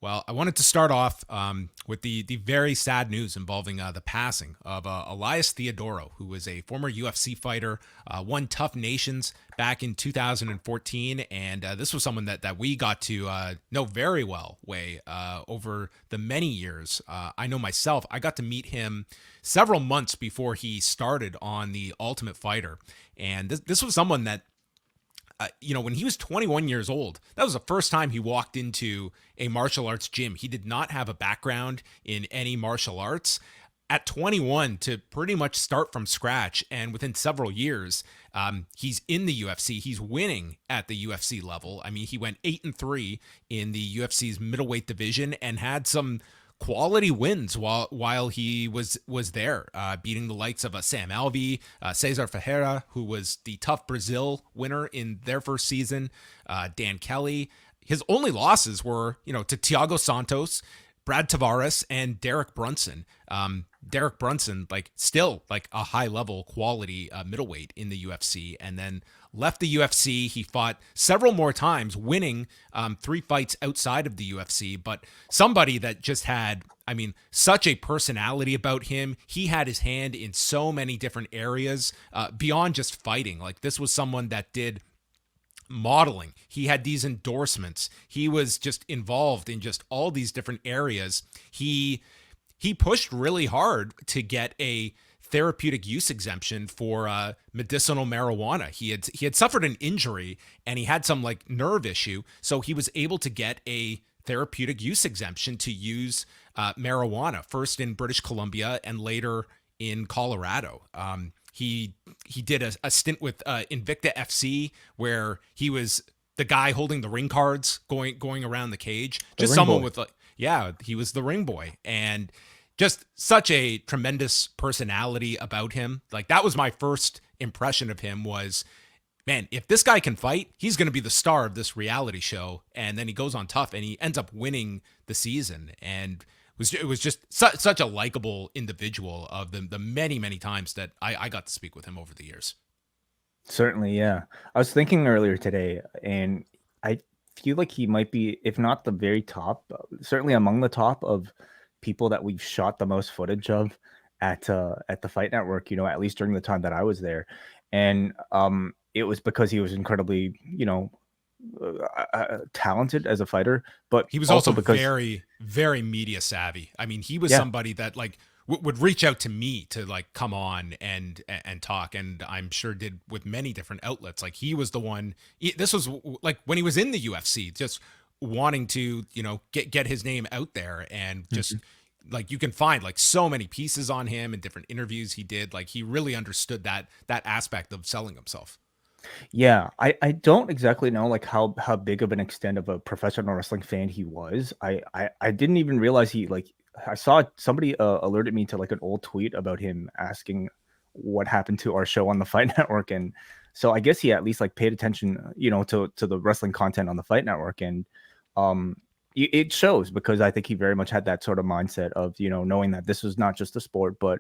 Well, I wanted to start off with the very sad news involving the passing of Elias Theodorou, who was a former UFC fighter, won Tough Nations back in 2014, and this was someone that we got to know very well, over the many years. I know myself, I got to meet him several months before he started on The Ultimate Fighter, and this was someone that when he was 21 years old, that was the first time he walked into a martial arts gym. He did not have a background in any martial arts. At 21, to pretty much start from scratch, and within several years, he's in the UFC. He's winning at the UFC level. I mean, he went 8-3 in the UFC's middleweight division and had some quality wins while he was there, beating the likes of Sam Alvey, Cesar Ferreira, who was the Tough Brazil winner in their first season, Dan Kelly. His only losses were, to Thiago Santos, Brad Tavares, and Derek Brunson. Derek Brunson, still a high level quality middleweight in the UFC, and then left the UFC. He fought several more times, winning 3 fights outside of the UFC, but somebody that just had, such a personality about him. He had his hand in so many different areas beyond just fighting. Like, this was someone that did modeling. He had these endorsements. He was just involved in just all these different areas. He pushed really hard to get a therapeutic use exemption for medicinal marijuana. He had suffered an injury and he had some nerve issue, so he was able to get a therapeutic use exemption to use marijuana, first in British Columbia and later in Colorado. He did a stint with Invicta FC where he was the guy holding the ring cards going around the cage. Just someone with he was the ring boy, and just such a tremendous personality about him. That was my first impression of him was, man, if this guy can fight, he's going to be the star of this reality show. And then he goes on Tough and he ends up winning the season. And it was just such a likable individual of the many, many times that I got to speak with him over the years. Certainly, yeah. I was thinking earlier today, and I feel like he might be, if not the very top, certainly among the top of people that we've shot the most footage of at the Fight Network, at least during the time that I was there. And it was because he was incredibly, talented as a fighter, but he was also because very, very media savvy. I mean, he was somebody that would reach out to me to come on and talk, and I'm sure did with many different outlets. He was the one. This was when he was in the UFC, just wanting to get his name out there, and just you can find so many pieces on him and different interviews he did. He really understood that aspect of selling himself. Yeah, I don't exactly know how big of an extent of a professional wrestling fan he was. I didn't even realize I saw somebody alerted me to an old tweet about him asking what happened to our show on the Fight Network, and so I guess he at least paid attention to the wrestling content on the Fight Network, and it shows, because I think he very much had that sort of mindset of knowing that this was not just a sport but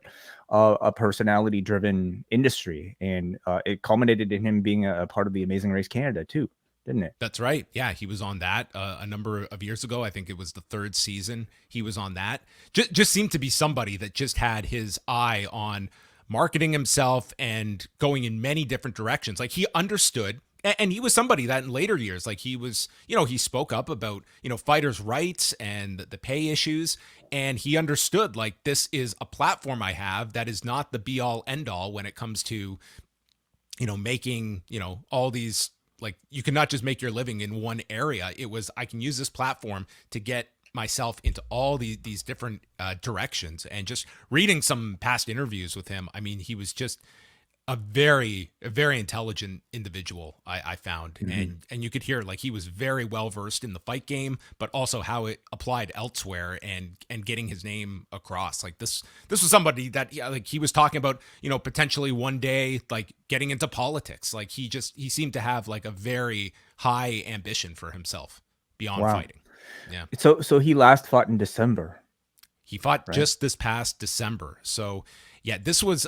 a personality driven industry, and it culminated in him being a part of the Amazing Race Canada too, didn't it? That's right. Yeah, he was on that a number of years ago. I think it was the 3rd season he was on that. Just seemed to be somebody that just had his eye on marketing himself and going in many different directions. He understood. And he was somebody that in later years, he was, he spoke up about, fighters' rights and the pay issues. And he understood, this is a platform I have that is not the be all end all when it comes to, making, all these, you cannot just make your living in one area. It was, I can use this platform to get myself into all these different directions. And just reading some past interviews with him, he was just a very intelligent individual, I found. And you could hear he was very well versed in the fight game, but also how it applied elsewhere and getting his name across. This was somebody that he was talking about, potentially one day getting into politics. He seemed to have a very high ambition for himself beyond fighting. Yeah. So he last fought in December. He fought just this past December. So yeah, this was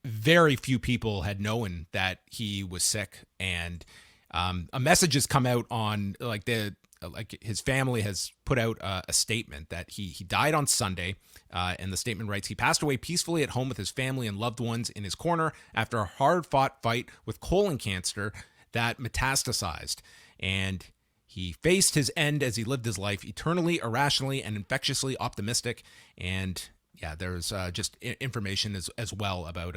very few people had known that he was sick, and a message has come out on the like his family has put out a statement that he died on Sunday, and the statement writes, he passed away peacefully at home with his family and loved ones in his corner after a hard-fought fight with colon cancer that metastasized, and he faced his end as he lived his life eternally, irrationally, and infectiously optimistic. And yeah, there's just information as well about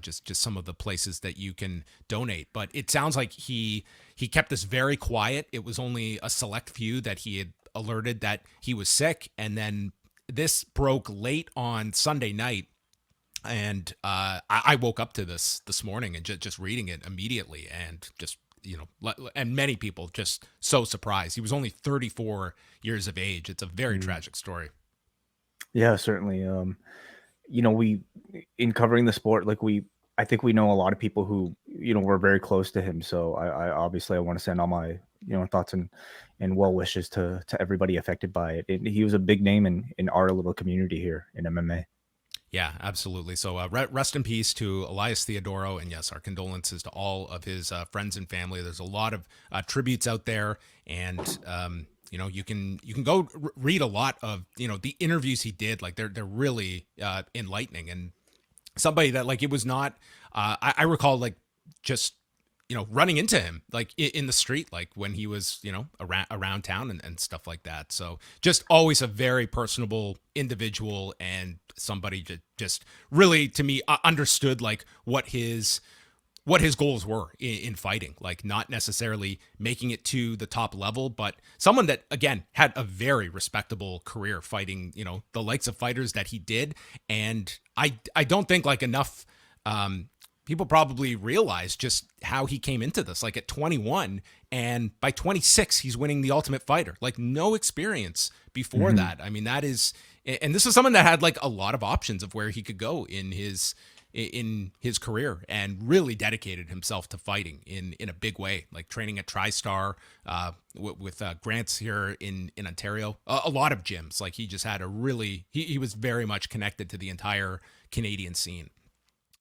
just some of the places that you can donate. But it sounds like he kept this very quiet. It was only a select few that he had alerted that he was sick, and then this broke late on Sunday night. And I woke up to this morning and just reading it immediately, and just, and many people just so surprised. He was only 34 years of age. It's a very tragic story. Yeah, certainly. We in covering the sport, I think we know a lot of people who were very close to him. So I obviously I want to send all my thoughts and well wishes to everybody affected by it. He was a big name in our little community here in MMA. Yeah, absolutely. So rest in peace to Elias Theodorou, and yes, our condolences to all of his friends and family. There's a lot of tributes out there, and you can go read a lot of the interviews he did. Like they're really enlightening, and somebody that, like, it was not. I recall, like, just running into him, like, in the street, like when he was around town and stuff like that. So just always a very personable individual, and somebody just really, to me, understood like what his goals were in fighting, like not necessarily making it to the top level, but someone that, again, had a very respectable career fighting, the likes of fighters that he did. And I don't think, like, enough people probably realize just how he came into this, like at 21, and by 26 he's winning the Ultimate Fighter. Like, no experience before that. I mean, that is, and this is someone that had like a lot of options of where he could go in his career, and really dedicated himself to fighting in a big way, like training at TriStar with Grants here in Ontario, a lot of gyms. Like, he just had a really, he was very much connected to the entire Canadian scene.